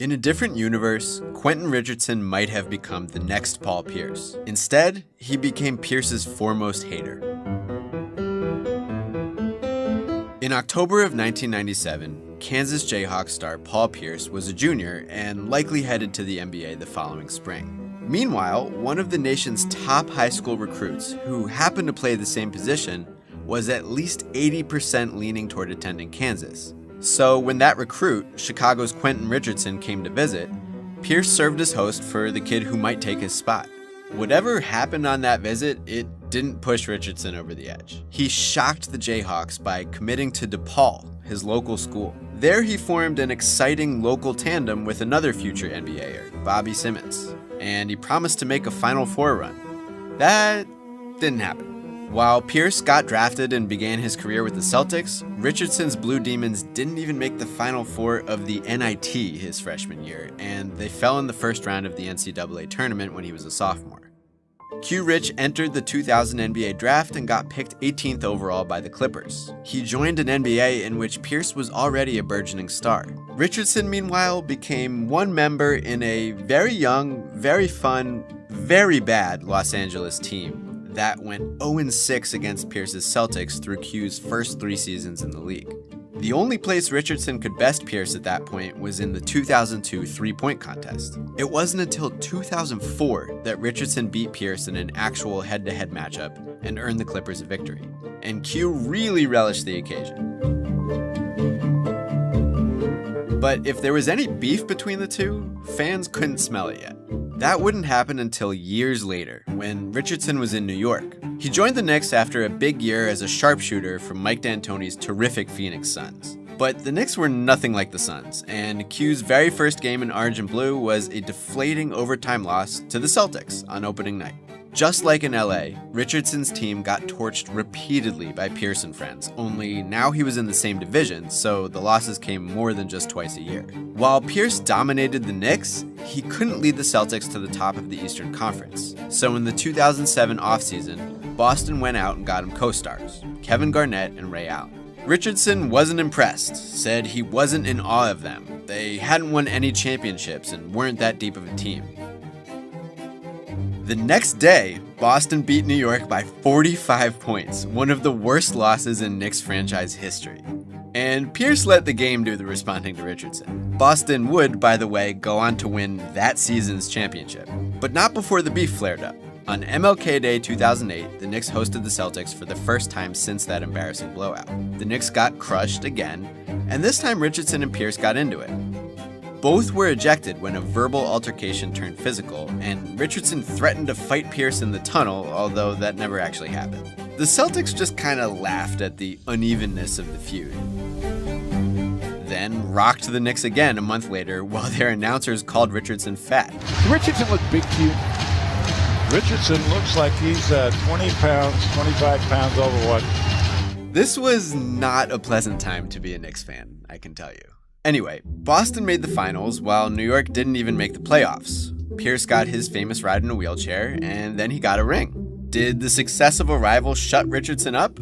In a different universe, Quentin Richardson might have become the next Paul Pierce. Instead, he became Pierce's foremost hater. In October of 1997, Kansas Jayhawks star Paul Pierce was a junior and likely headed to the NBA the following spring. Meanwhile, one of the nation's top high school recruits, who happened to play the same position, was at least 80% leaning toward attending Kansas. So when that recruit, Chicago's Quentin Richardson, came to visit, Pierce served as host for the kid who might take his spot. Whatever happened on that visit, it didn't push Richardson over the edge. He shocked the Jayhawks by committing to DePaul, his local school. There he formed an exciting local tandem with another future NBAer, Bobby Simmons, and he promised to make a Final Four run. That didn't happen. While Pierce got drafted and began his career with the Celtics, Richardson's Blue Demons didn't even make the Final Four of the NIT his freshman year, and they fell in the first round of the NCAA tournament when he was a sophomore. Q Rich entered the 2000 NBA draft and got picked 18th overall by the Clippers. He joined an NBA in which Pierce was already a burgeoning star. Richardson, meanwhile, became one member in a very young, very fun, very bad Los Angeles team that went 0-6 against Pierce's Celtics through Q's first 3 seasons in the league. The only place Richardson could best Pierce at that point was in the 2002 three-point contest. It wasn't until 2004 that Richardson beat Pierce in an actual head-to-head matchup and earned the Clippers a victory. And Q really relished the occasion. But if there was any beef between the two, fans couldn't smell it yet. That wouldn't happen until years later, when Richardson was in New York. He joined the Knicks after a big year as a sharpshooter for Mike D'Antoni's terrific Phoenix Suns. But the Knicks were nothing like the Suns, and Q's very first game in orange and blue was a deflating overtime loss to the Celtics on opening night. Just like in LA, Richardson's team got torched repeatedly by Pierce and friends, only now he was in the same division, so the losses came more than just twice a year. While Pierce dominated the Knicks, he couldn't lead the Celtics to the top of the Eastern Conference. So in the 2007 offseason, Boston went out and got him co-stars, Kevin Garnett and Ray Allen. Richardson wasn't impressed, said he wasn't in awe of them. They hadn't won any championships and weren't that deep of a team. The next day, Boston beat New York by 45 points, one of the worst losses in Knicks franchise history. And Pierce let the game do the responding to Richardson. Boston would, by the way, go on to win that season's championship, but not before the beef flared up. On MLK Day 2008, the Knicks hosted the Celtics for the first time since that embarrassing blowout. The Knicks got crushed again, and this time Richardson and Pierce got into it. Both were ejected when a verbal altercation turned physical, and Richardson threatened to fight Pierce in the tunnel, although that never actually happened. The Celtics just kinda laughed at the unevenness of the feud. Then rocked the Knicks again a month later while their announcers called Richardson fat. Richardson looked big, cute. Richardson looks like he's 20 pounds, 25 pounds overweight. This was not a pleasant time to be a Knicks fan, I can tell you. Anyway, Boston made the finals while New York didn't even make the playoffs. Pierce got his famous ride in a wheelchair, and then he got a ring. Did the success of a rival shut Richardson up?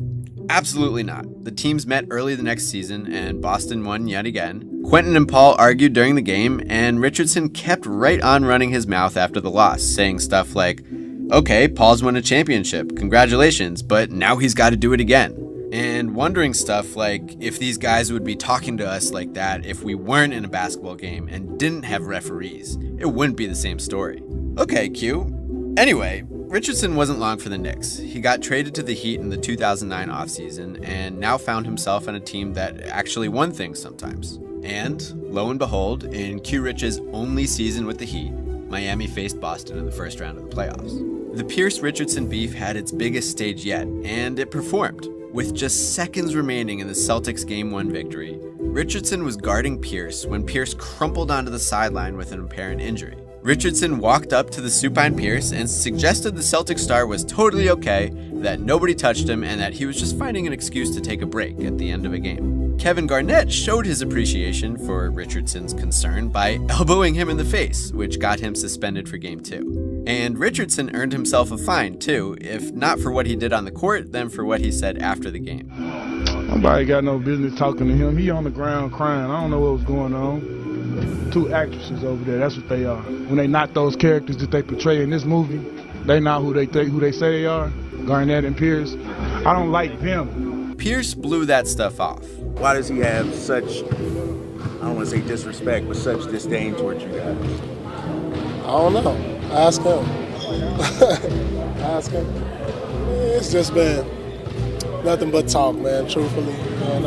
Absolutely not. The teams met early the next season, and Boston won yet again. Quentin and Paul argued during the game, and Richardson kept right on running his mouth after the loss, saying stuff like, "Okay, Paul's won a championship, congratulations, but now he's got to do it again." And wondering stuff like if these guys would be talking to us like that if we weren't in a basketball game and didn't have referees. It wouldn't be the same story. Okay, Q. Anyway, Richardson wasn't long for the Knicks. He got traded to the Heat in the 2009 offseason and now found himself on a team that actually won things sometimes. And, lo and behold, in Q Rich's only season with the Heat, Miami faced Boston in the first round of the playoffs. The Pierce-Richardson beef had its biggest stage yet, and it performed. With just seconds remaining in the Celtics' Game 1 victory, Richardson was guarding Pierce when Pierce crumpled onto the sideline with an apparent injury. Richardson walked up to the supine Pierce and suggested the Celtics star was totally okay, that nobody touched him, and that he was just finding an excuse to take a break at the end of a game. Kevin Garnett showed his appreciation for Richardson's concern by elbowing him in the face, which got him suspended for Game 2. And Richardson earned himself a fine, too, if not for what he did on the court, then for what he said after the game. Nobody got no business talking to him. He on the ground crying. I don't know what was going on. two actresses over there. That's what they are. When they not those characters that they portray in this movie, they not who they say they are. Garnett and Perice. I don't like them. Perice blew that stuff off. Why does he have such, I don't want to say disrespect, but such disdain towards you guys? I don't know. Ask him. Ask him. It's just been nothing but talk, man, truthfully. And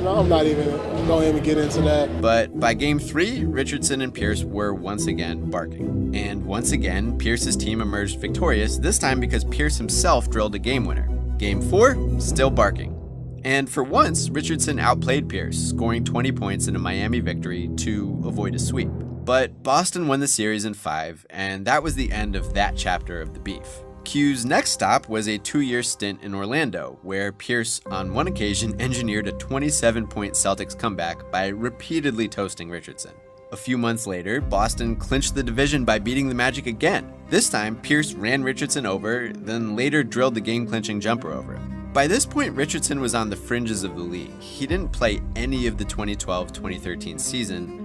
I'm not even going to even get into that. But by game 3, Richardson and Perice were once again barking. And once again, Perice's team emerged victorious, this time because Perice himself drilled a game winner. Game 4, still barking. And for once, Richardson outplayed Perice, scoring 20 points in a Miami victory to avoid a sweep. But Boston won the series in 5, and that was the end of that chapter of the beef. Q's next stop was a 2-year stint in Orlando, where Perice, on one occasion, engineered a 27-point Celtics comeback by repeatedly toasting Richardson. A few months later, Boston clinched the division by beating the Magic again. This time, Perice ran Richardson over, then later drilled the game-clinching jumper over him. By this point, Richardson was on the fringes of the league. He didn't play any of the 2012-2013 season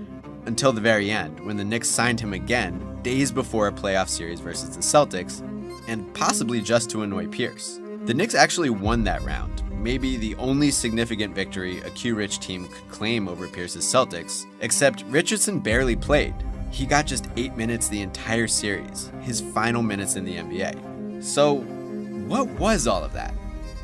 until the very end, when the Knicks signed him again, days before a playoff series versus the Celtics, and possibly just to annoy Perice. The Knicks actually won that round, maybe the only significant victory a Q-rich team could claim over Perice's Celtics, except Richardson barely played. He got just 8 minutes the entire series, his final minutes in the NBA. So, what was all of that?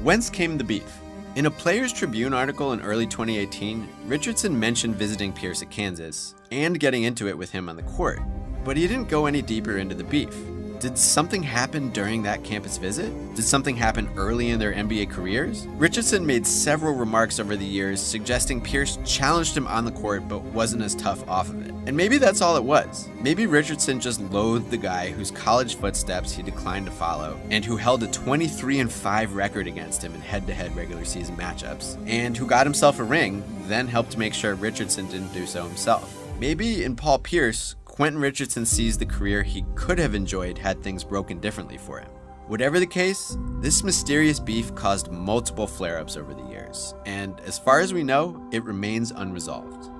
Whence came the beef? In a Players Tribune article in early 2018, Richardson mentioned visiting Perice at Kansas and getting into it with him on the court, but he didn't go any deeper into the beef. Did something happen during that campus visit? Did something happen early in their NBA careers? Richardson made several remarks over the years suggesting Perice challenged him on the court but wasn't as tough off of it. And maybe that's all it was. Maybe Richardson just loathed the guy whose college footsteps he declined to follow and who held a 23-5 record against him in head-to-head regular season matchups, and who got himself a ring, then helped make sure Richardson didn't do so himself. Maybe in Paul Pierce, Quentin Richardson sees the career he could have enjoyed had things broken differently for him. Whatever the case, this mysterious beef caused multiple flare-ups over the years, and as far as we know, it remains unresolved.